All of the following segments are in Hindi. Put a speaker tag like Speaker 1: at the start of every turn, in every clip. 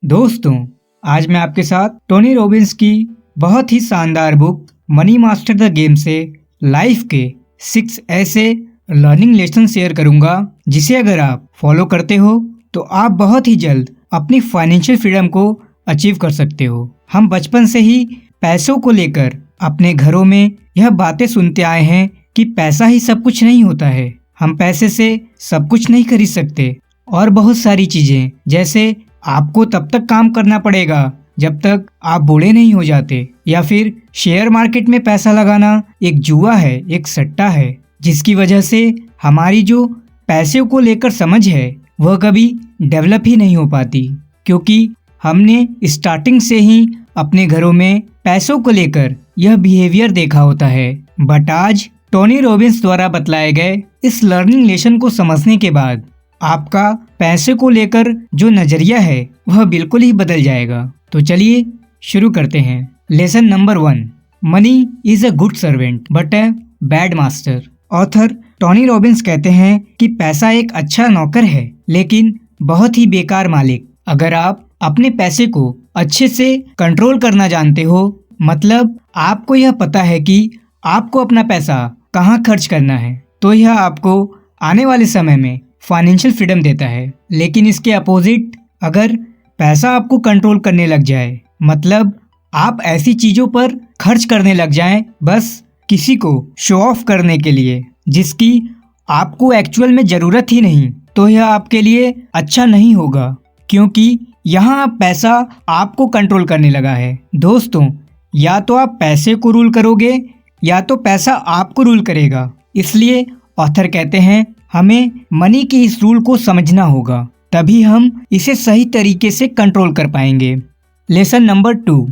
Speaker 1: दोस्तों, आज मैं आपके साथ टोनी रॉबिन्स की बहुत ही शानदार book money master the game से लाइफ के 6 ऐसे लर्निंग लेसन शेयर करूंगा जिसे अगर आप फॉलो करते हो तो आप बहुत ही जल्द अपनी फाइनेंशियल फ्रीडम को अचीव कर सकते हो। हम बचपन से ही पैसों को लेकर अपने घरों में यह बातें सुनते आए हैं कि पैसा ही सब कुछ नहीं होता है, हम पैसे से सब कुछ नहीं खरीद सकते और बहुत सारी चीजें, जैसे आपको तब तक काम करना पड़ेगा जब तक आप बूढ़े नहीं हो जाते, या फिर शेयर मार्केट में पैसा लगाना एक जुआ है, एक सट्टा है, जिसकी वजह से हमारी जो पैसे को लेकर समझ है वह कभी डेवलप ही नहीं हो पाती, क्योंकि हमने स्टार्टिंग से ही अपने घरों में पैसों को लेकर यह बिहेवियर देखा होता है। बट आज टोनी रॉबिन्स द्वारा बतलाए गए इस लर्निंग लेसन को समझने के बाद आपका पैसे को लेकर जो नजरिया है वह बिल्कुल ही बदल जाएगा। तो चलिए शुरू करते हैं। Lesson number 1, money is a good servant but a bad master. Author Tony Robbins कहते हैं कि पैसा एक अच्छा नौकर है लेकिन बहुत ही बेकार मालिक। अगर आप अपने पैसे को अच्छे से कंट्रोल करना जानते हो, मतलब आपको यह पता है कि आपको अपना पैसा कहाँ खर्च करना है, तो यह आपको आने वाले समय में फाइनेंशियल फ्रीडम देता है। लेकिन इसके अपोजिट, अगर पैसा आपको कंट्रोल करने लग जाए, मतलब आप ऐसी चीजों पर खर्च करने लग जाएं बस किसी को शो ऑफ करने के लिए, जिसकी आपको एक्चुअल में जरूरत ही नहीं, तो यह आपके लिए अच्छा नहीं होगा, क्योंकि यहाँ पैसा आपको कंट्रोल करने लगा है। दोस्तों, या तो आप पैसे को रूल करोगे या तो पैसा आपको रूल करेगा। इसलिए ऑथर कहते हैं हमें मनी के इस रूल को समझना होगा, तभी हम इसे सही तरीके से कंट्रोल कर पाएंगे। Lesson number 2,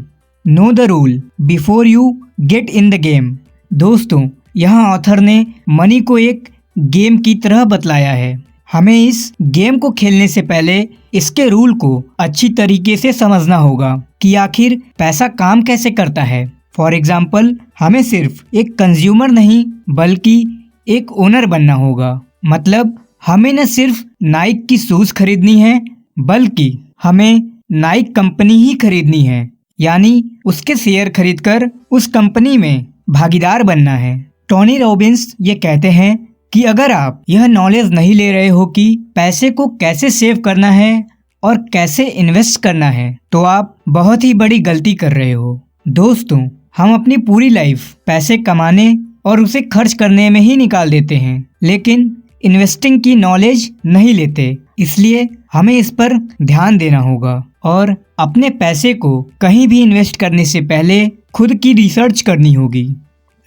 Speaker 1: know the rule before you get in the game. दोस्तों, यहाँ ऑथर ने मनी को एक गेम की तरह बतलाया है। हमें इस गेम को खेलने से पहले इसके रूल को अच्छी तरीके से समझना होगा कि आखिर पैसा काम कैसे करता है। फॉर एग्जाम्पल, हमें सिर्फ एक कंज्यूमर नहीं बल्कि एक ओनर बनना होगा। मतलब हमें न सिर्फ नाइक की शूज खरीदनी है बल्कि हमें नाइक कंपनी ही खरीदनी है, यानी उसके शेयर खरीदकर उस कंपनी में भागीदार बनना है। टोनी रॉबिन्स ये कहते हैं कि अगर आप यह नॉलेज नहीं ले रहे हो कि पैसे को कैसे सेव करना है और कैसे इन्वेस्ट करना है, तो आप बहुत ही बड़ी गलती कर रहे हो। दोस्तों, हम अपनी पूरी लाइफ पैसे कमाने और उसे खर्च करने में ही निकाल देते हैं, लेकिन इन्वेस्टिंग की नॉलेज नहीं लेते। इसलिए हमें इस पर ध्यान देना होगा और अपने पैसे को कहीं भी इन्वेस्ट करने से पहले खुद की रिसर्च करनी होगी।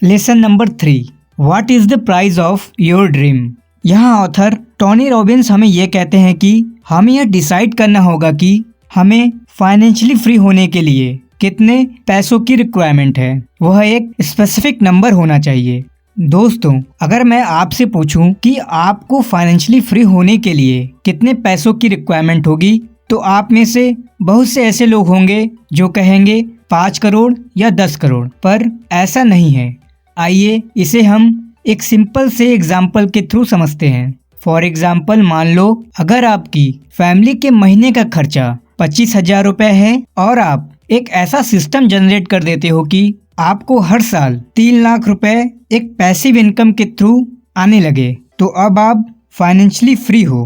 Speaker 1: Lesson number 3, what is the price of your dream. यहाँ ऑथर टोनी रॉबिन्स हमें यह कहते हैं कि हमें यह डिसाइड करना होगा कि हमें फाइनेंशियली फ्री होने के लिए कितने पैसों की रिक्वायरमेंट है। वह एक स्पेसिफिक नंबर होना चाहिए। दोस्तों, अगर मैं आपसे पूछूं कि आपको फाइनेंशियली फ्री होने के लिए कितने पैसों की रिक्वायरमेंट होगी, तो आप में से बहुत से ऐसे लोग होंगे जो कहेंगे 5 करोड़ या 10 करोड़, पर ऐसा नहीं है। आइए इसे हम एक सिंपल से एग्जाम्पल के थ्रू समझते हैं। फॉर एग्जाम्पल, मान लो अगर आपकी फैमिली के महीने का खर्चा 25,000 रुपए है और आप एक ऐसा सिस्टम जनरेट कर देते हो कि आपको हर साल 3 लाख रुपए एक पैसिव इनकम के थ्रू आने लगे, तो अब आप फाइनेंशियली फ्री हो।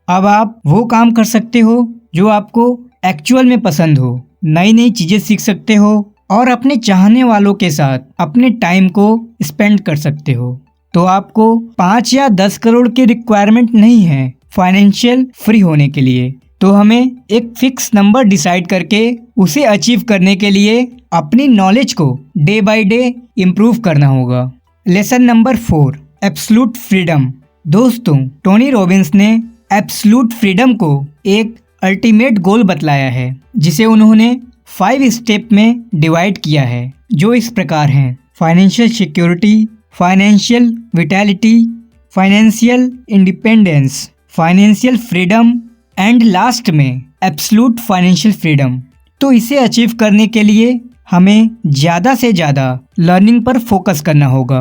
Speaker 1: अब आप वो काम कर सकते हो जो आपको एक्चुअल में पसंद हो, नई नई चीजें सीख सकते हो और अपने चाहने वालों के साथ अपने टाइम को स्पेंड कर सकते हो। तो आपको 5 या 10 करोड़ की रिक्वायरमेंट नहीं है फाइनेंशियल फ्री होने के लिए। तो हमें एक फिक्स नंबर डिसाइड करके उसे अचीव करने के लिए अपनी नॉलेज को डे बाय डे इम्प्रूव करना होगा। Lesson number 4, absolute freedom. दोस्तों, टोनी रॉबिन्स ने एब्सोल्यूट फ्रीडम को एक अल्टीमेट गोल बतलाया है, जिसे उन्होंने 5 स्टेप में डिवाइड किया है, जो इस प्रकार हैं: financial security, financial vitality, financial independence, financial freedom and last में एब्सोल्यूट फाइनेंशियल फ्रीडम। तो इसे अचीव करने के लिए हमें ज़्यादा से ज़्यादा लर्निंग पर फोकस करना होगा,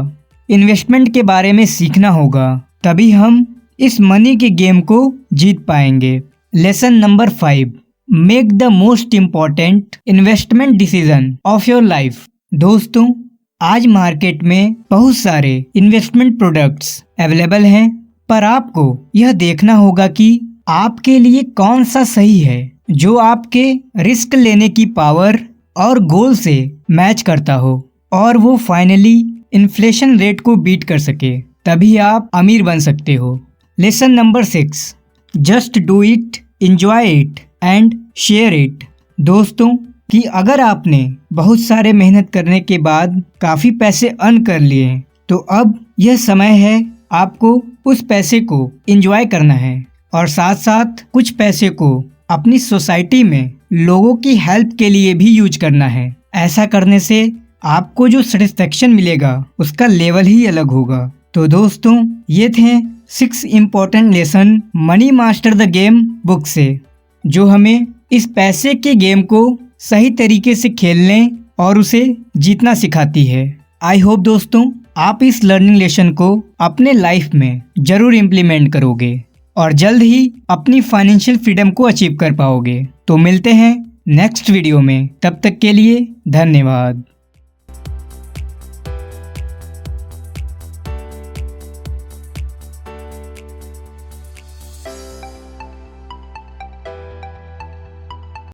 Speaker 1: इन्वेस्टमेंट के बारे में सीखना होगा, तभी हम इस मनी के गेम को जीत पाएंगे। Lesson number 5, make the most important investment decision of your life. दोस्तों, आज मार्केट में बहुत सारे इन्वेस्टमेंट प्रोडक्ट्स अवेलेबल हैं, पर आपको यह देखना होगा कि आपके लिए कौन सा सही है, जो आपके रिस्क लेने की पावर और गोल से मैच करता हो और वो फाइनली इन्फ्लेशन रेट को बीट कर सके। तभी आप अमीर बन सकते हो। Lesson number 6, just do it, enjoy it and share it. दोस्तों, कि अगर आपने बहुत सारे मेहनत करने के बाद काफ़ी पैसे अर्न कर लिए, तो अब यह समय है आपको उस पैसे को एंजॉय करना है और साथ साथ कुछ पैसे को अपनी सोसाइटी में लोगों की हेल्प के लिए भी यूज करना है। ऐसा करने से आपको जो सेटिस्फेक्शन मिलेगा उसका लेवल ही अलग होगा। तो दोस्तों, ये थे 6 important lesson money master the game book से, जो हमें इस पैसे के गेम को सही तरीके से खेलने और उसे जीतना सिखाती है। आई होप दोस्तों, आप इस लर्निंग लेसन को अपने लाइफ में जरूर इम्प्लीमेंट करोगे और जल्द ही अपनी फाइनेंशियल फ्रीडम को अचीव कर पाओगे। तो मिलते हैं नेक्स्ट वीडियो में, तब तक के लिए धन्यवाद।